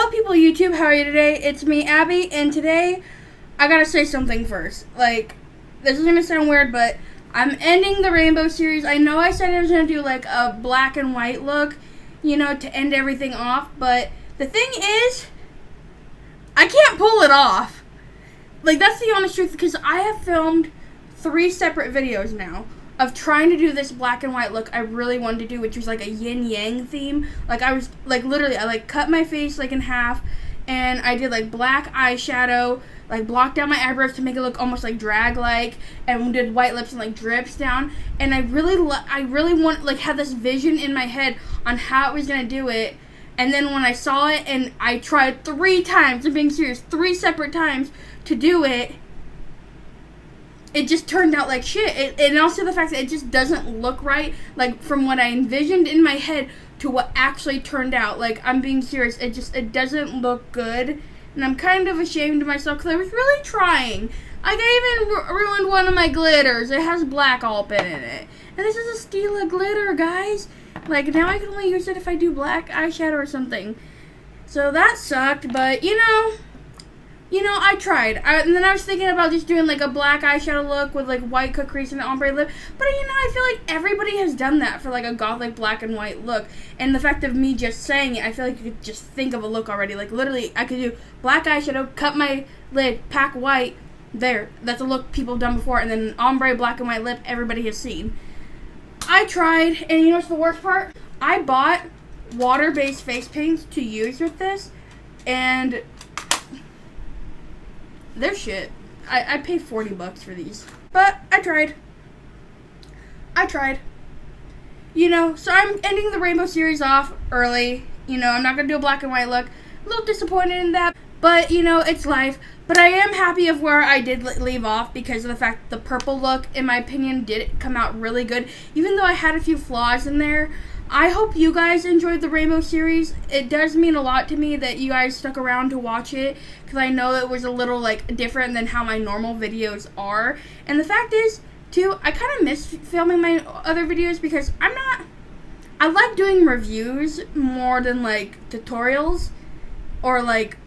up, people of YouTube? How are you today? It's me, Abby, and today I gotta say something first. Like, this is gonna sound weird, but I'm ending the Rainbow series. I know I said I was gonna do like a black and white look, you know, to end everything off, but the thing is, I can't pull it off. Like, that's the honest truth, because I have filmed 3 separate videos now of trying to do this black and white look I really wanted to do, which was like a yin-yang theme. Like, I was, like, literally, I, like, cut my face, like, in half, and I did, like, black eyeshadow, like, blocked out my eyebrows to make it look almost, like, drag-like, and did white lips and, like, drips down, and I really want, like, had this vision in my head on how I was gonna do it, and then when I saw it, and I tried 3 times, I'm being serious, 3 separate times to do it, it just turned out like shit. And also the fact that it just doesn't look right, like, from what I envisioned in my head to what actually turned out. Like, I'm being serious. It doesn't look good. And I'm kind of ashamed of myself because I was really trying. Like, I even ruined one of my glitters. It has black all up in it. And this is a Stila glitter, guys. Like, now I can only use it if I do black eyeshadow or something. So that sucked, but, you know, I tried. And then I was thinking about just doing, like, a black eyeshadow look with, like, white cut crease and an ombre lip. But, you know, I feel like everybody has done that for, like, a gothic black and white look. And the fact of me just saying it, I feel like you could just think of a look already. Like, literally, I could do black eyeshadow, cut my lid, pack white. There. That's a look people have done before. And then an ombre black and white lip everybody has seen. I tried. And you know what's the worst part? I bought water-based face paints to use with this. And they're shit. I paid $40 for these. But I tried. You know, so I'm ending the Rainbow series off early. You know, I'm not going to do a black and white look. A little disappointed in that. But, you know, it's life. But I am happy of where I did leave off because of the fact that the purple look, in my opinion, did come out really good. Even though I had a few flaws in there. I hope you guys enjoyed the Rainbow series. It does mean a lot to me that you guys stuck around to watch it because I know it was a little, like, different than how my normal videos are. And the fact is, too, I kind of miss filming my other videos because I like doing reviews more than, like, tutorials or, like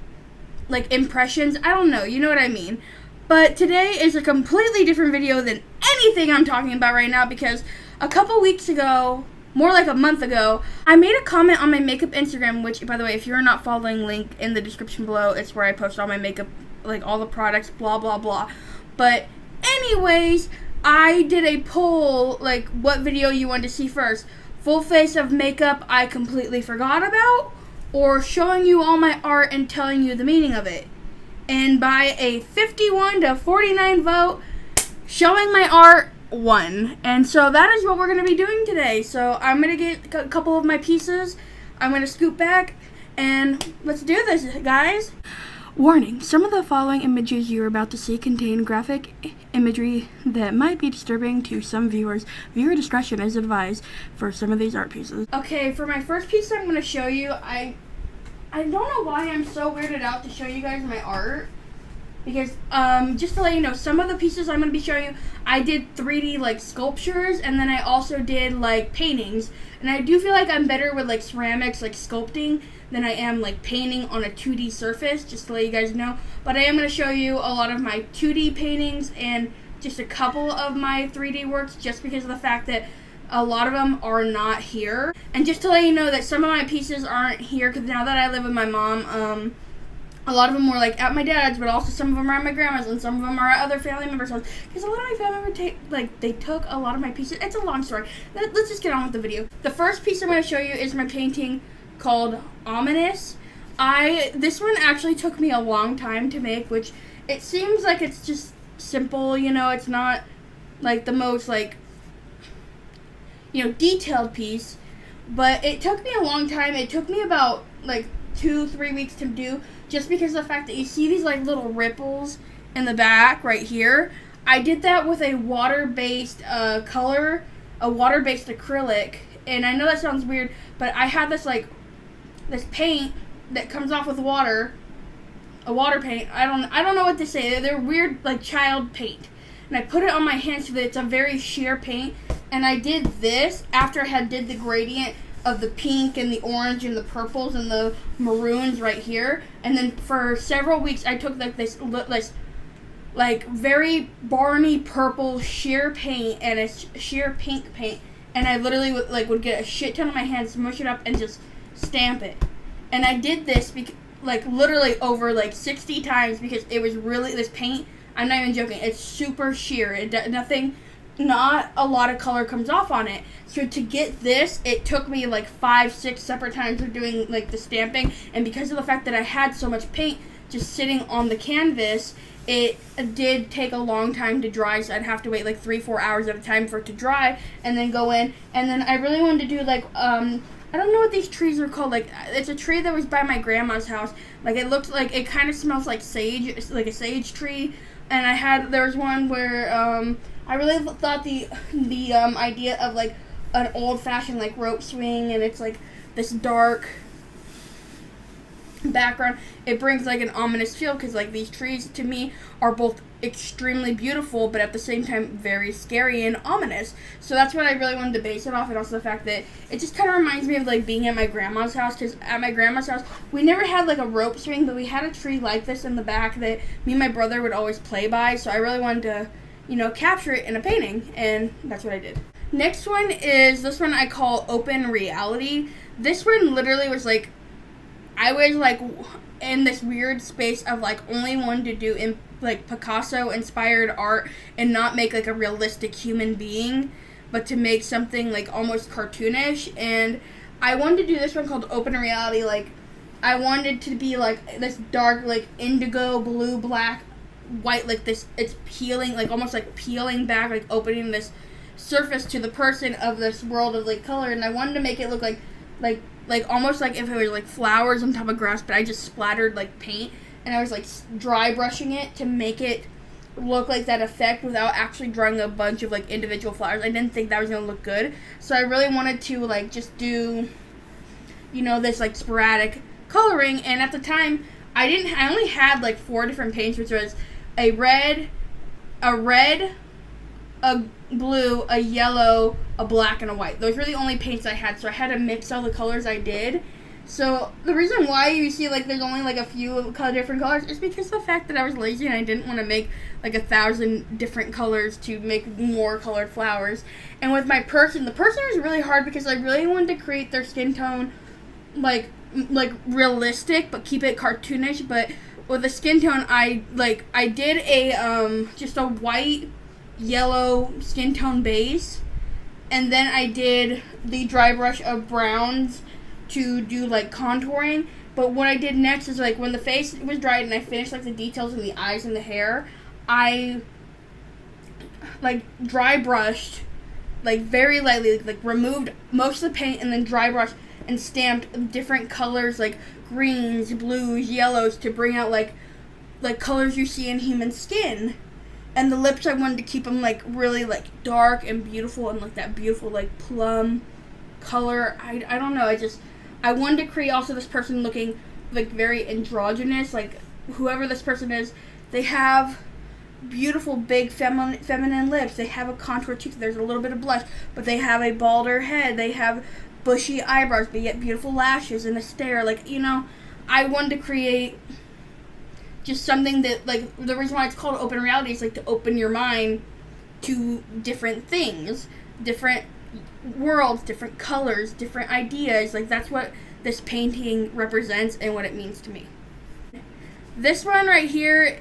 impressions. I don't know, you know what I mean. But today is a completely different video than anything I'm talking about right now because a couple weeks ago, more like a month ago, I made a comment on my makeup Instagram, which, by the way, if you're not following, link in the description below. It's where I post all my makeup, like all the products, blah, blah, blah. But anyways, I did a poll, like, what video you wanted to see first. Full face of makeup I completely forgot about, or showing you all my art and telling you the meaning of it. And by a 51 to 49 vote, showing my art won. And so that is what we're going to be doing today. So I'm going to get a couple of my pieces. I'm going to scoot back and let's do this, guys. Warning, some of the following images you're about to see contain graphic imagery that might be disturbing to some viewers. Viewer discretion is advised for some of these art pieces. Okay, for my first piece I'm going to show you, I don't know why I'm so weirded out to show you guys my art. Because, just to let you know, some of the pieces I'm going to be showing you, I did 3D, like, sculptures, and then I also did, like, paintings. And I do feel like I'm better with, like, ceramics, like, sculpting, than I am, like, painting on a 2D surface, just to let you guys know. But I am going to show you a lot of my 2D paintings and just a couple of my 3D works, just because of the fact that a lot of them are not here. And just to let you know that some of my pieces aren't here, because now that I live with my mom, a lot of them were, like, at my dad's, but also some of them are at my grandma's, and some of them are at other family members' house. Because a lot of my family members, they took a lot of my pieces. It's a long story. Let's just get on with the video. The first piece I'm going to show you is my painting called Ominous. This one actually took me a long time to make, which it seems like it's just simple, you know, it's not, like, the most, like, you know, detailed piece. But it took me a long time. It took me about, like, 2-3 weeks to do, just because of the fact that you see these, like, little ripples in the back right here. I did that with a water-based color, a water-based acrylic, and I know that sounds weird, but I have this, like, this paint that comes off with water, a water paint. I don't know what to say. They're weird, like, child paint, and I put it on my hands so that it's a very sheer paint. And I did this after I had did the gradient of the pink and the orange and the purples and the maroons right here. And then for several weeks, I took like this like very Barney purple sheer paint and a sheer pink paint, and I literally would get a shit ton of my hands, smush it up, and just stamp it. And I did this like literally over like 60 times because it was really, this paint, I'm not even joking, it's super sheer. Not a lot of color comes off on it. So to get this, it took me like 5-6 separate times of doing like the stamping, and because of the fact that I had so much paint just sitting on the canvas, it did take a long time to dry, so I'd have to wait like 3-4 hours at a time for it to dry and then go in. And then I really wanted to do like I don't know what these trees are called. Like, it's a tree that was by my grandma's house. Like, it looked like, it kind of smells like sage, like a sage tree. And there was one where I really thought the idea of like an old-fashioned like rope swing, and it's like this dark background, it brings like an ominous feel, because like these trees to me are both extremely beautiful but at the same time very scary and ominous. So that's what I really wanted to base it off, and also the fact that it just kind of reminds me of like being at my grandma's house, because at my grandma's house we never had like a rope swing, but we had a tree like this in the back that me and my brother would always play by. So I really wanted to, you know, capture it in a painting, and that's what I did. Next one is this one I call Open Reality. This one literally was like, I was like in this weird space of like only wanting to do in like Picasso inspired art and not make like a realistic human being, but to make something like almost cartoonish. And I wanted to do this one called Open Reality. Like, I wanted to be like this dark, like indigo, blue, black, white, like this, it's peeling, like almost like peeling back, like opening this surface to the person of this world of like color. And I wanted to make it look like almost like if it was like flowers on top of grass, but I just splattered like paint, and I was like dry brushing it to make it look like that effect without actually drawing a bunch of like individual flowers. I didn't think that was gonna look good, so I really wanted to like just do, you know, this like sporadic coloring. And at the time I only had like 4 different paints, which was a red, a blue, a yellow, a black, and a white. Those were the only paints I had, so I had to mix all the colors I did. So the reason why you see like there's only like a few different colors is because of the fact that I was lazy and I didn't want to make like 1,000 different colors to make more colored flowers. And with my person, the person was really hard because I really wanted to create their skin tone like realistic but keep it cartoonish. But with the skin tone, I did a just a white, yellow skin tone base, and then I did the dry brush of browns to do like contouring. But what I did next is like when the face was dried and I finished like the details in the eyes and the hair, I like dry brushed like very lightly, like removed most of the paint and then dry brushed and stamped different colors like greens, blues, yellows to bring out like colors you see in human skin. And the lips, I wanted to keep them like really like dark and beautiful and like that beautiful like plum color. I don't know, I wanted to create also this person looking like very androgynous. Like whoever this person is, they have beautiful big feminine lips, they have a contour cheek, there's a little bit of blush, but they have a balder head, they have bushy eyebrows but yet beautiful lashes and a stare. Like, you know, I wanted to create just something that, like, the reason why it's called Open Reality is like to open your mind to different things, different worlds, different colors, different ideas. Like, that's what this painting represents and what it means to me. This one right here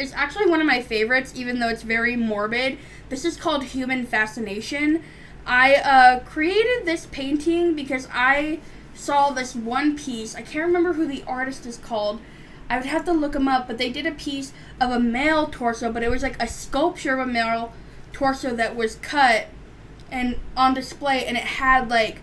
is actually one of my favorites, even though it's very morbid. This is called Human Fascination. I created this painting because I saw this one piece. I can't remember who the artist is called. I would have to look them up, but they did a piece of a male torso, but it was like a sculpture of a male torso that was cut and on display, and it had like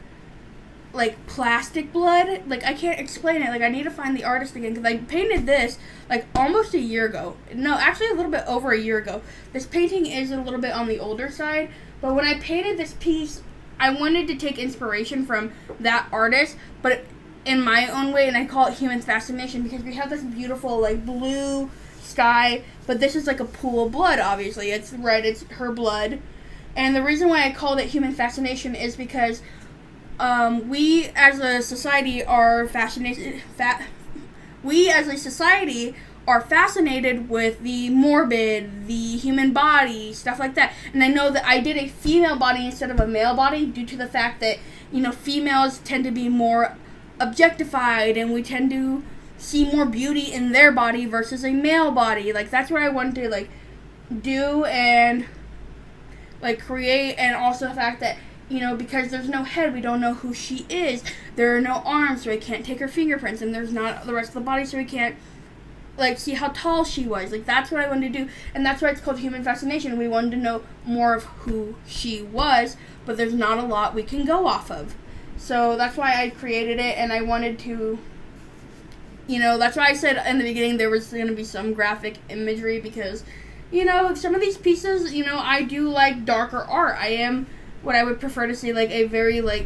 plastic blood. Like, I can't explain it. Like, I need to find the artist again, because I painted this like almost a year ago. No, actually a little bit over a year ago. This painting is a little bit on the older side, but when I painted this piece, I wanted to take inspiration from that artist, but in my own way, and I call it Human Fascination because we have this beautiful like blue sky, but this is like a pool of blood. Obviously it's red, it's her blood. And the reason why I called it Human Fascination is because we as a society are fascinated. We as a society are fascinated with the morbid, the human body, stuff like that. And I know that I did a female body instead of a male body due to the fact that, females tend to be more objectified and we tend to see more beauty in their body versus a male body. Like, that's what I wanted to, like, do and, like, create. And also the fact that, because there's no head, we don't know who she is. There are no arms, so we can't take her fingerprints. And there's not the rest of the body, so we can't, like, see how tall she was. Like, that's what I wanted to do. And that's why it's called Human Fascination. We wanted to know more of who she was, but there's not a lot we can go off of. So that's why I created it, and I wanted to, that's why I said in the beginning there was going to be some graphic imagery because, some of these pieces, I do like darker art. I am what I would prefer to see, like, a very, like,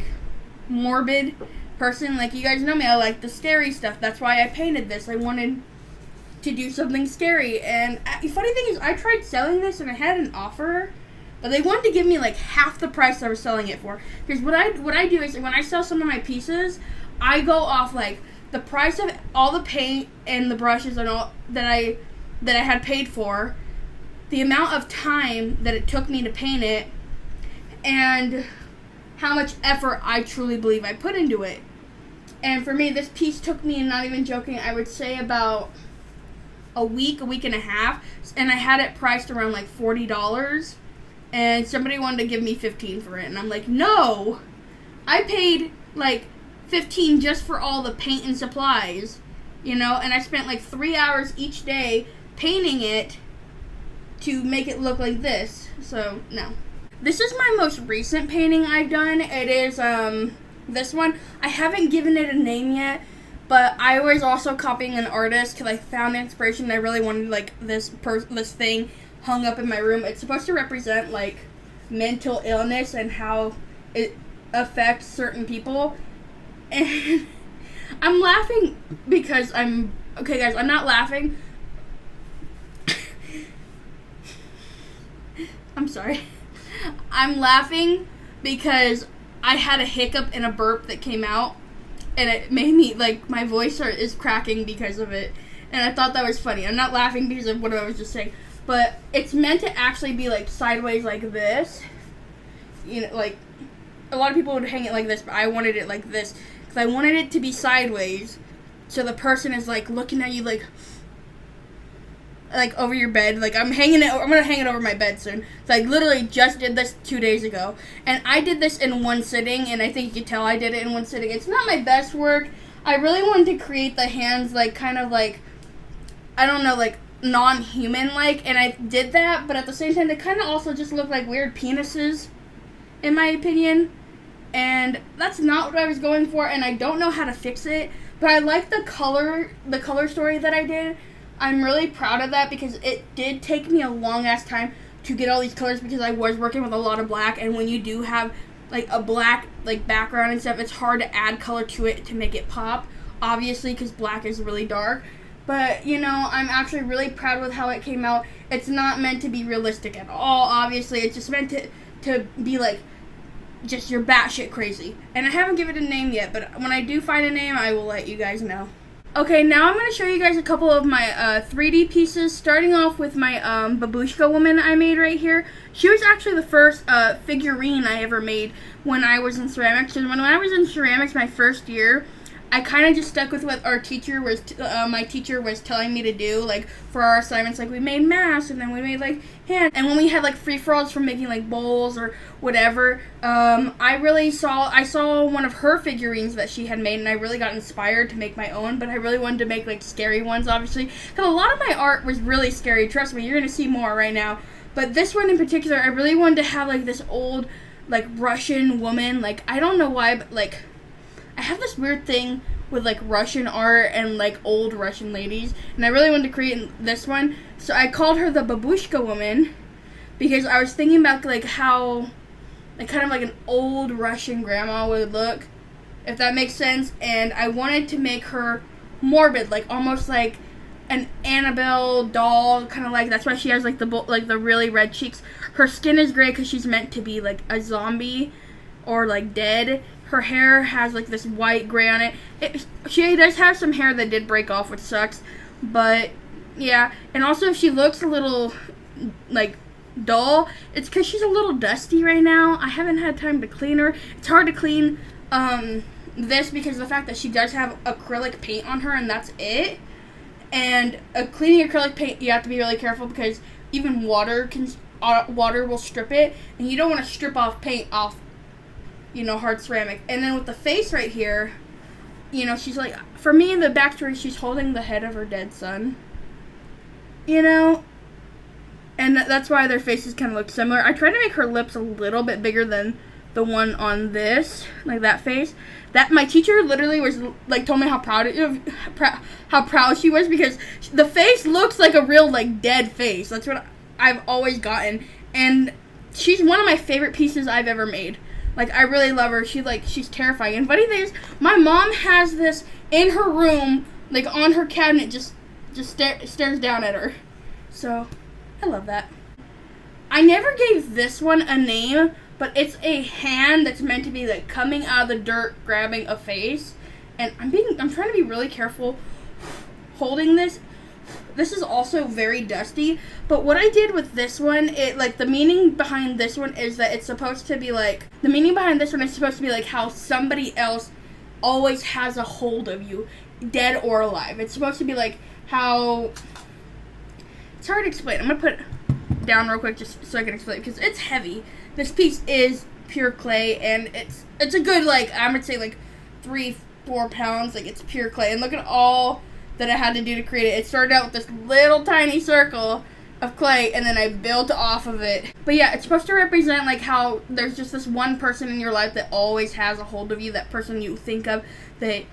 morbid person. Like, you guys know me, I like the scary stuff. That's why I painted this. I wanted to do something scary. And the funny thing is, I tried selling this and I had an offer, but they wanted to give me, like, half the price I was selling it for. Because what I do is, when I sell some of my pieces, I go off, like, the price of all the paint and the brushes and all that I had paid for, the amount of time that it took me to paint it, and how much effort I truly believe I put into it. And for me, this piece took me, not even joking, I would say about a week and a half, and I had it priced around like $40, and somebody wanted to give me $15 for it, and I'm like, no! I paid like $15 just for all the paint and supplies, and I spent like 3 hours each day painting it to make it look like this. So, no. This is my most recent painting I've done. It is this one. I haven't given it a name yet, but I was also copying an artist because I found inspiration and I really wanted, like, this thing hung up in my room. It's supposed to represent, like, mental illness and how it affects certain people. And I'm laughing because okay, guys, I'm not laughing. I'm sorry. I'm laughing because I had a hiccup and a burp that came out, and it made me, like, my voice is cracking because of it, and I thought that was funny. I'm not laughing because of what I was just saying, but it's meant to actually be, like, sideways like this. Like, a lot of people would hang it like this, but I wanted it like this, because I wanted it to be sideways, so the person is, like, looking at you, like over your bed. Like, I'm gonna hang it over my bed soon. So I literally just did this 2 days ago, and I did this in one sitting, and I think you can tell I did it in one sitting. It's not my best work. I really wanted to create the hands, like, kind of like, I don't know, like, non-human like, and I did that, but at the same time they kind of also just look like weird penises, in my opinion, and that's not what I was going for, and I don't know how to fix it, but I like the color story that I did. I'm really proud of that because it did take me a long-ass time to get all these colors because I was working with a lot of black, and when you do have, like, a black, like, background and stuff, it's hard to add color to it to make it pop, obviously, because black is really dark. But, I'm actually really proud with how it came out. It's not meant to be realistic at all, obviously. It's just meant to be, like, just you're batshit crazy. And I haven't given it a name yet, but when I do find a name, I will let you guys know. Okay, now I'm going to show you guys a couple of my 3D pieces, starting off with my babushka woman I made right here. She was actually the first figurine I ever made when I was in ceramics. And when I was in ceramics my first year, I kind of just stuck with what our teacher was, my teacher was telling me to do, like, for our assignments. Like, we made masks, and then we made, like, hands. And when we had, like, free-for-alls from making, like, bowls or whatever, I saw one of her figurines that she had made, and I really got inspired to make my own, but I really wanted to make, like, scary ones, obviously. Because a lot of my art was really scary. Trust me, you're going to see more right now. But this one in particular, I really wanted to have, like, this old, like, Russian woman. Like, I don't know why, but, like, I have this weird thing with, like, Russian art and, like, old Russian ladies, and I really wanted to create this one, so I called her the babushka woman, because I was thinking about, like, how, like, kind of like an old Russian grandma would look, if that makes sense, and I wanted to make her morbid, like, almost like an Annabelle doll, kind of like, that's why she has, like, the really red cheeks. Her skin is gray because she's meant to be, like, a zombie, or, like, dead, her hair has like this white gray on it. She does have some hair that did break off, which sucks. But yeah, and also if she looks a little like dull, it's because she's a little dusty right now. I haven't had time to clean her. It's hard to clean this because of the fact that she does have acrylic paint on her, and that's it. And cleaning acrylic paint, you have to be really careful because even water will strip it, and you don't want to strip off paint off, hard ceramic. And then with the face right here, she's like, for me in the backstory, she's holding the head of her dead son. And that's why their faces kind of look similar. I tried to make her lips a little bit bigger than the one on this, like that face. That my teacher literally was like told me how proud she was because the face looks like a real like dead face. That's what I've always gotten, and she's one of my favorite pieces I've ever made. Like I really love her. She's terrifying. And funny thing is, my mom has this in her room, like on her cabinet, just stares down at her. So I love that. I never gave this one a name, but it's a hand that's meant to be like coming out of the dirt, grabbing a face. And I'm trying to be really careful holding this. This is also very dusty, but what I did with this one, the meaning behind this one is that it's supposed to be like, how somebody else always has a hold of you, dead or alive. It's supposed to be like how, it's hard to explain. I'm going to put it down real quick just so I can explain it, because it's heavy. This piece is pure clay, and it's a good, I'm going to say 3-4 pounds. It's pure clay, and look at all that I had to do to create it. It started out with this little tiny circle of clay, and then I built off of it. But yeah, it's supposed to represent how there's just this one person in your life that always has a hold of you, that person you think of that,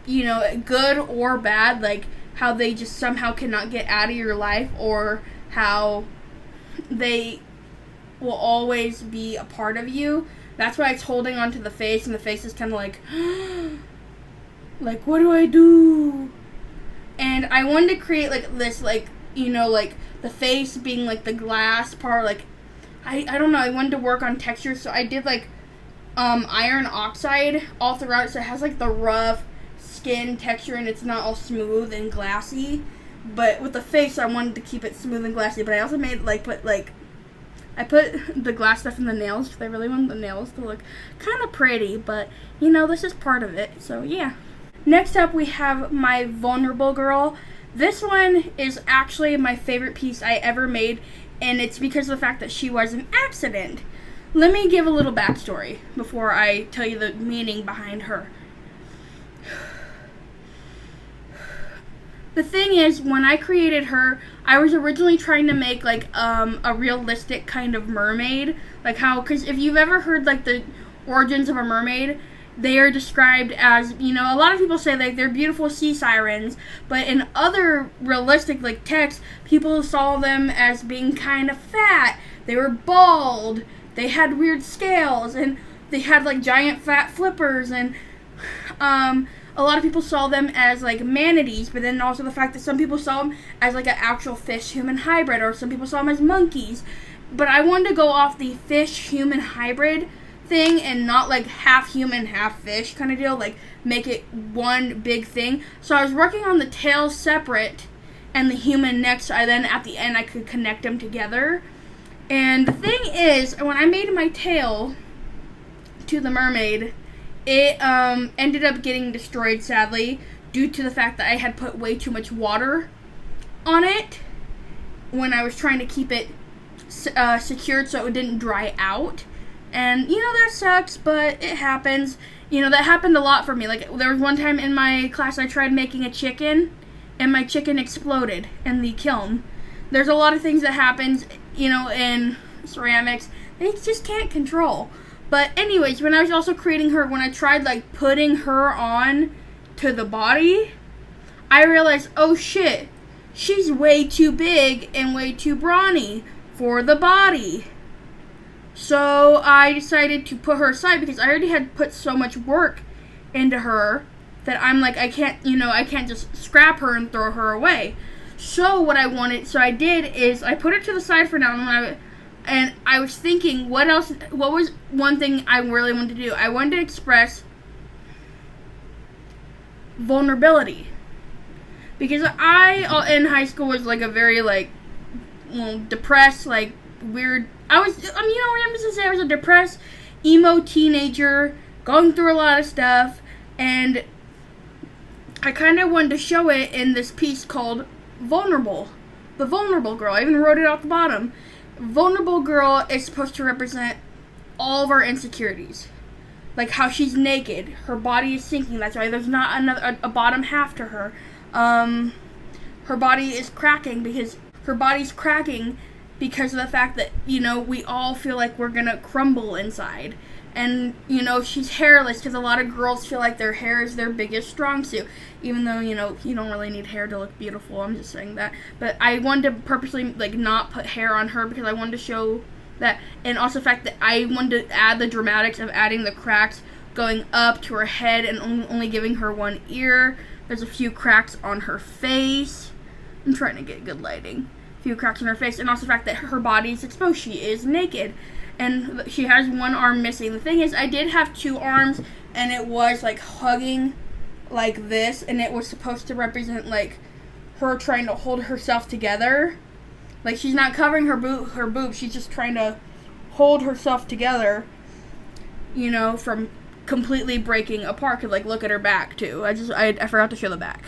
good or bad, how they just somehow cannot get out of your life, or how they will always be a part of you. That's why it's holding onto the face, and the face is kind of what do I do? And I wanted to create this, the face being the glass part. I don't know, I wanted to work on texture, so I did iron oxide all throughout it, so it has the rough skin texture, and it's not all smooth and glassy. But with the face, I wanted to keep it smooth and glassy. But I also made I put the glass stuff in the nails because I really wanted the nails to look kind of pretty. But this is part of it. So yeah. Next up, we have my vulnerable girl. This one is actually my favorite piece I ever made, and it's because of the fact that she was an accident. Let me give a little backstory before I tell you the meaning behind her. The thing is, when I created her, I was originally trying to make a realistic kind of mermaid, because if you've ever heard the origins of a mermaid, they are described as, a lot of people say they're beautiful sea sirens, but in other realistic texts, people saw them as being kind of fat. They were bald, they had weird scales, and they had giant fat flippers, and a lot of people saw them as manatees, but then also the fact that some people saw them as an actual fish-human hybrid, or some people saw them as monkeys. But I wanted to go off the fish-human hybrid thing and not half human, half fish kind of deal, make it one big thing. So I was working on the tail separate and the human next, so then at the end I could connect them together. And the thing is, when I made my tail to the mermaid, it ended up getting destroyed, sadly, due to the fact that I had put way too much water on it when I was trying to keep it secured so it didn't dry out. And, that sucks, but it happens. That happened a lot for me. There was one time in my class I tried making a chicken, and my chicken exploded in the kiln. There's a lot of things that happens, in ceramics that you just can't control. But anyways, when I was also creating her, when I tried, putting her on to the body, I realized, oh shit, she's way too big and way too brawny for the body. So I decided to put her aside because I already had put so much work into her that I'm I can't just scrap her and throw her away. So what I did is I put her to the side for now, And I was thinking, what was one thing I really wanted to do? I wanted to express vulnerability. Because I, in high school, was like a very, like, depressed, like, weird. I'm just gonna say I was a depressed, emo teenager, going through a lot of stuff, and I kind of wanted to show it in this piece called Vulnerable. The vulnerable girl. I even wrote it at the bottom. Vulnerable girl is supposed to represent all of our insecurities. Like how she's naked, her body is sinking, that's why there's not a bottom half to her. Her body is cracking because because of the fact that, we all feel like we're gonna crumble inside. And, she's hairless because a lot of girls feel like their hair is their biggest strong suit. Even though, you don't really need hair to look beautiful. I'm just saying that. But I wanted to purposely, like, not put hair on her because I wanted to show that. And also the fact that I wanted to add the dramatics of adding the cracks going up to her head and only giving her one ear. There's a few cracks on her face. I'm trying to get good lighting. A few cracks on her face. And also the fact that her body is exposed. She is naked. And she has one arm missing. The thing is, I did have two arms, and it was, like, hugging like this, and it was supposed to represent, like, her trying to hold herself together. Like, she's not covering her boob, she's just trying to hold herself together, from completely breaking apart. 'Cause, like, look at her back, too. I forgot to show the back.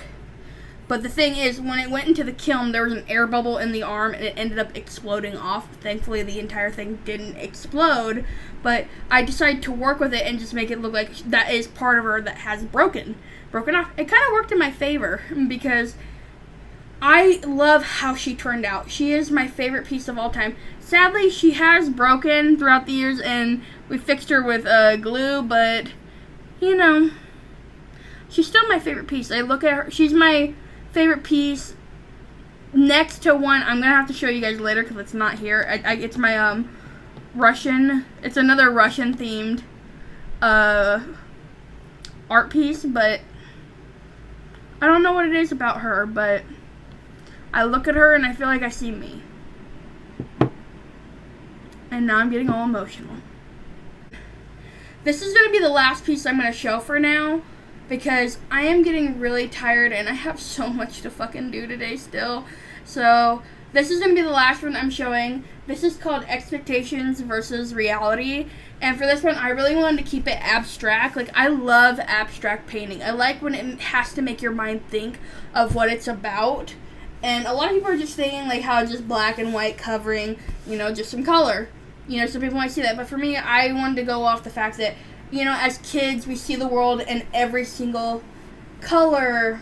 But the thing is, when it went into the kiln, there was an air bubble in the arm, and it ended up exploding off. Thankfully, the entire thing didn't explode, but I decided to work with it and just make it look like that is part of her that has broken off. It kind of worked in my favor, because I love how she turned out. She is my favorite piece of all time. Sadly, she has broken throughout the years, and we fixed her with glue, but, she's still my favorite piece. I look at her, she's my favorite piece next to one I'm gonna have to show you guys later because it's not here. It's my Russian. It's another Russian themed art piece, but I don't know what it is about her. But I look at her and I feel like I see me. And now I'm getting all emotional. This is gonna be the last piece I'm gonna show for now, because I am getting really tired and I have so much to fucking do today still. So this is going to be the last one I'm showing. This is called Expectations versus Reality. And for this one, I really wanted to keep it abstract. Like, I love abstract painting. I like when it has to make your mind think of what it's about. And a lot of people are just thinking, like, how just black and white covering, just some color. Some people might see that. But for me, I wanted to go off the fact that, as kids, we see the world in every single color.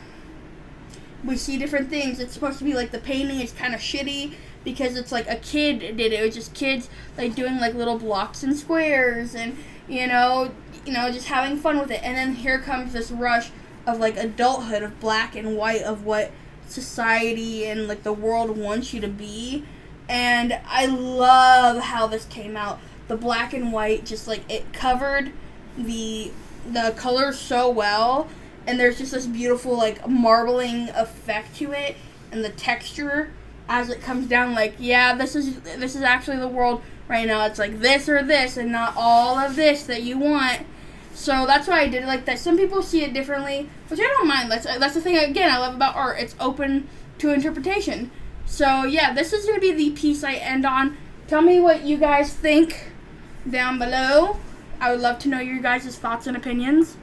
We see different things. It's supposed to be like the painting is kind of shitty because it's like a kid did it. It was just kids like doing like little blocks and squares and, just having fun with it. And then here comes this rush of like adulthood, of black and white, of what society and like the world wants you to be. And I love how this came out. The black and white, just like it covered the colors so well, and there's just this beautiful like marbling effect to it, and the texture as it comes down, like, yeah, this is actually the world right now. It's like this or this and not all of this that you want. So that's why I did it like that. Some people see it differently, which I don't mind. That's the thing again I love about art. It's open to interpretation. So yeah, this is going to be the piece I end on. Tell me what you guys think down below. I would love to know your guys' thoughts and opinions.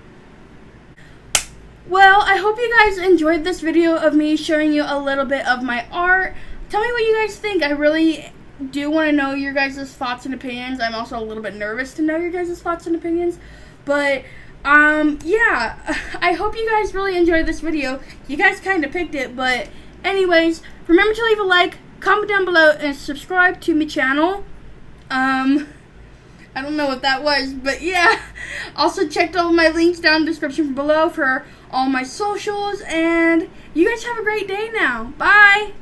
Well, I hope you guys enjoyed this video of me showing you a little bit of my art. Tell me what you guys think. I really do want to know your guys' thoughts and opinions. I'm also a little bit nervous to know your guys' thoughts and opinions. But, yeah, I hope you guys really enjoyed this video. You guys kind of picked it, but anyways, remember to leave a like, comment down below, and subscribe to my channel. I don't know what that was, but yeah. Also, check all my links down in the description below for all my socials, and you guys have a great day now. Bye!